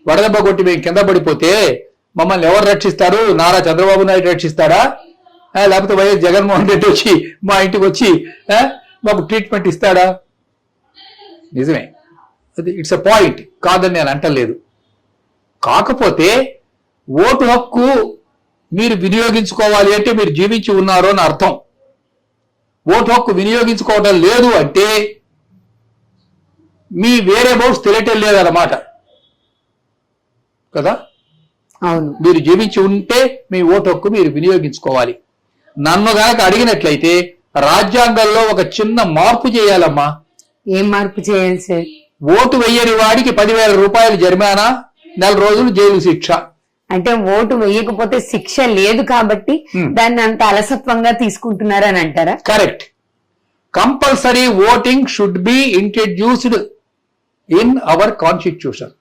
వడదెబ్బ కొట్టి మేము కింద పడిపోతే మమ్మల్ని ఎవరు రక్షిస్తారు? నారా చంద్రబాబు నాయుడు రక్షిస్తాడా? లేకపోతే వైఎస్ జగన్మోహన్ రెడ్డి వచ్చి మా ఇంటికి వచ్చి మాకు ట్రీట్మెంట్ ఇస్తాడా? నిజమే, అది ఇట్స్ ఎ పాయింట్, కాదని నేను అంటలేదు. కాకపోతే ఓటు హక్కు మీరు వినియోగించుకోవాలి అంటే మీరు జీవించి ఉన్నారు అని అర్థం. ఓటు హక్కు వినియోగించుకోవడం లేదు అంటే మీ వేరే బౌట్స్ తెలియటం లేదన్నమాట కదా. అవును, మీరు జీవించి ఉంటే మీ ఓటు హక్కు మీరు వినియోగించుకోవాలి. నన్ను గనక అడిగినట్లయితే రాజ్యాంగంలో ఒక చిన్న మార్పు చేయాలమ్మా. ఏం మార్పు చేయాలి సార్? ఓటు వెయ్యని వాడికి 10,000 రూపాయలు జరిమానా, 4 రోజులు జైలు శిక్ష. అంటే ఓటు వేయకపోతే శిక్ష లేదు కాబట్టి దాన్ని అంత అలసత్వంగా తీసుకుంటున్నారని అంటారా? Correct. Compulsory voting should be introduced in our constitution.